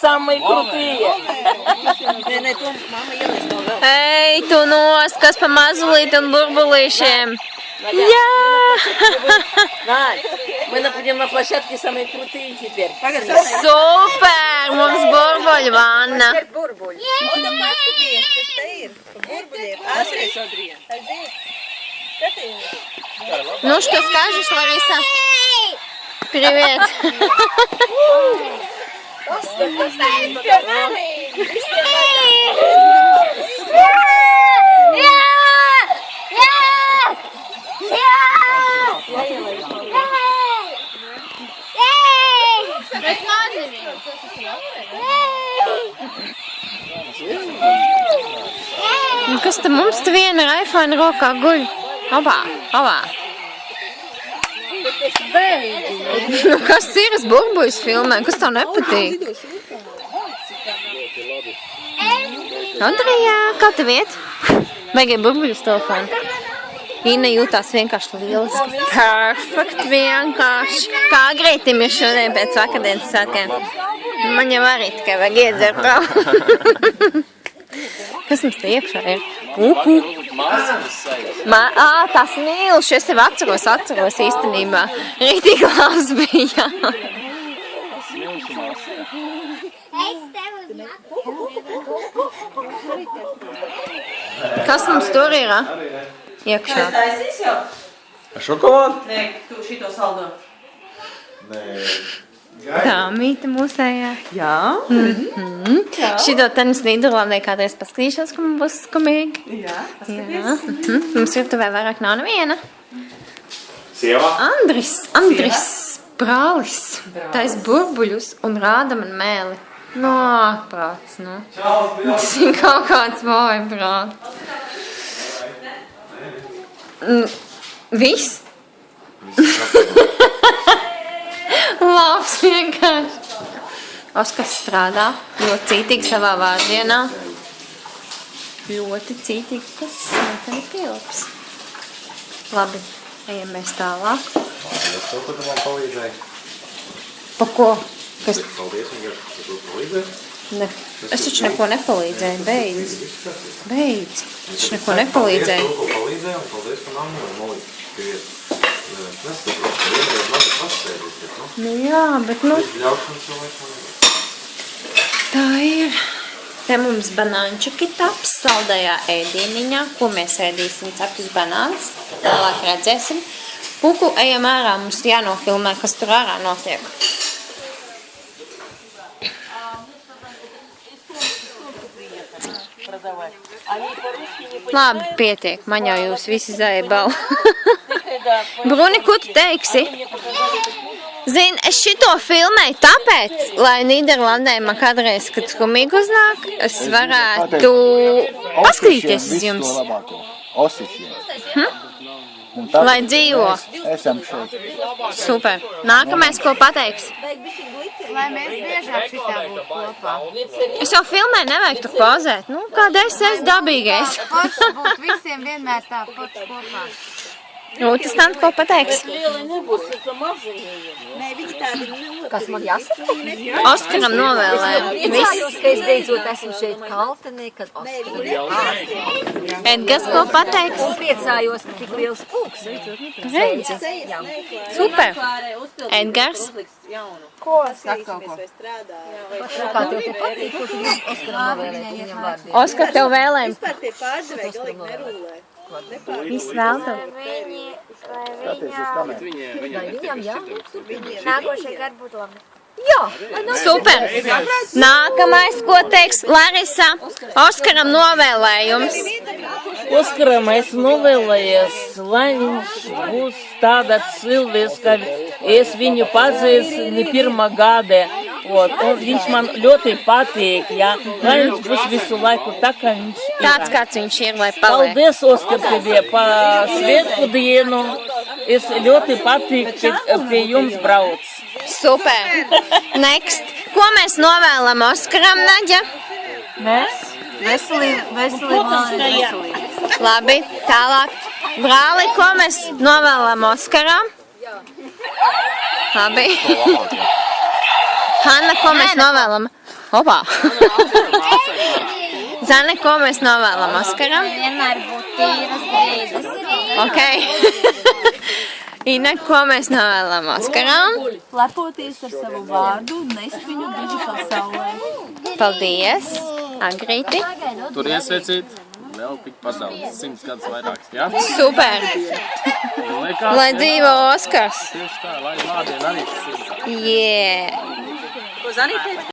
Самые крутые. Ej, tu nos, kas pa mazulīt un burbulīšiem. Jā! Надь, мы будем на площадке самые крутые теперь. Super! Mums burbuļu vanna. Ну, что скажешь, Лариса? Привет! Kas te mums te viena ar iPhone rokā guļ? Obā, obā. Nu, kas ir? Es burbuļus filmē, kas tev nepatīk? Andrejā, kā tev iet? Vajag burbuļus telefonu. Ina jūtās vienkārši lieliski. Perfekt vienkārši. Kā agrītim ir šodien pēc vakardienas svētkiem. Man jau arī tikai vajag iedzert vēl. Kas mums te iekšā ir? Uhu. Tas mīlš, es tev atceros īstenībā. Rītīgi labs bija. Kas mums tur ir? Iekšā. Es taisīs jau? Šokolādi? Nē, tu šito saldo. Nē. Tā, mīta mūsējā. Jā? Šito tenis Nīderlandē kādreiz paskatīšos, ka man būs skumīgi. Jā, paskaties. Mums virtuvē vairāk nav neviena. Sieva? Andris, brālis, tais burbuļus un rāda man mēli. No, prāts, nu. Tas ir kaut kāds vāja prāts. Viss? Labs vienkārši. Oskars strādā ļoti cītīgi savā vārdienā. Ļoti cītīgi, kas smetani pielps. Labi, ejam mēs tālāk. Es to, ko tu man palīdzēji. Pa ko? Kas? Paldies, vienkārši, ka tu palīdzēji. Ne. Es taču neko nepalīdzēju, beidz. Beidz. Es taču neko nepalīdzēju. Paldies, ko palīdzēji, un paldies, ka nav nolīdz. Kas tu vienreiz labi pasēdīs, bet, nu? Nu jā, bet nu... Ļaušanas vēl laikam. Tā ir. Te mums banānčuki taps saldajā ēdieniņā, ko mēs ēdīsim ceptus banāns. Tālāk redzēsim. Puku, ejam ārā, mums jānofilmē, kas tur ārā notiek. Labi, pietiek, man jau jūs visi zaibau. Bruni, ko tu teiksi? Zini, es šito filmēju tāpēc, lai Nīderlandē man kādreiz, kad skumīgi uznāk, es varētu paskatīties uz jums. Lai dzīvo. Esam šeit. Super. Nākamais, ko pateiks? Lai mēs biežāk šitā būtu kopā. Es jau filmēju, nevajag tur pozēt. Nu, kādreiz es dabīgais. Forši būt visiem vienmēr tā forši kopā. Rūtas tant, ko pateiks? Nē, viņi tādi nelabīgi. Kas man jāsaka? Oskaram novēlēju. Priecājos, ka es beidzot esmu šeit Kaltenē, kad Oskaram. Edgars, ko pateiks? Priecājos, ka tik liels pulks. Redzi. Super. Edgars. Ko? Saka kaut ko. Kā tev te patīk, ko tu gribi Oskaram novēlēt viņam vārdiem? Oskar, tev vēlēm. Vispār tie pārdevēji galīgi nerūlē. Viss vēl tev. Skaties uz kameru. Vai viņam jā? Nākošie gadi būtu labi. Jā. Super. Nākamais, ko teiks Larisa? Oskaram novēlējums. Oskaram es novēlējies, lai viņš būs tāda cilvēks, ka es viņu pazīstu pirmā gada. Un viņš man ļoti patīk, jā. Lai viņš būs visu laiku tā, kā viņš ir. Tāds, kāds viņš ir, lai paliek. Paldies, Oskar, tev pa svētku dienu. Es ļoti patīk, ka pie jums brauc. Super. Next. Ko mēs novēlam Oskaram, Naģa? Mēs? Veselību. Labi, tālāk. Brāli, ko mēs novēlam Oskaram? Labi. Hanna, ko mēs novēlam Opā! Zane, ko mēs novēlam Oskaram? Vienmēr būt tīras brīdis. Ok. Ina, ko mēs novēlam Oskaram? Lepoties ar savu vārdu un nest viņu brīži pasaulē. Paldies, Agrīti. Tur iesveicīt, vēl tik padaudz, 100 gadus vairāks, jā? Super. Lai dzīvo Oskars. Tieši tā, lai vārdien arī 100 gadus. Yeah. Ko Zanīt teica?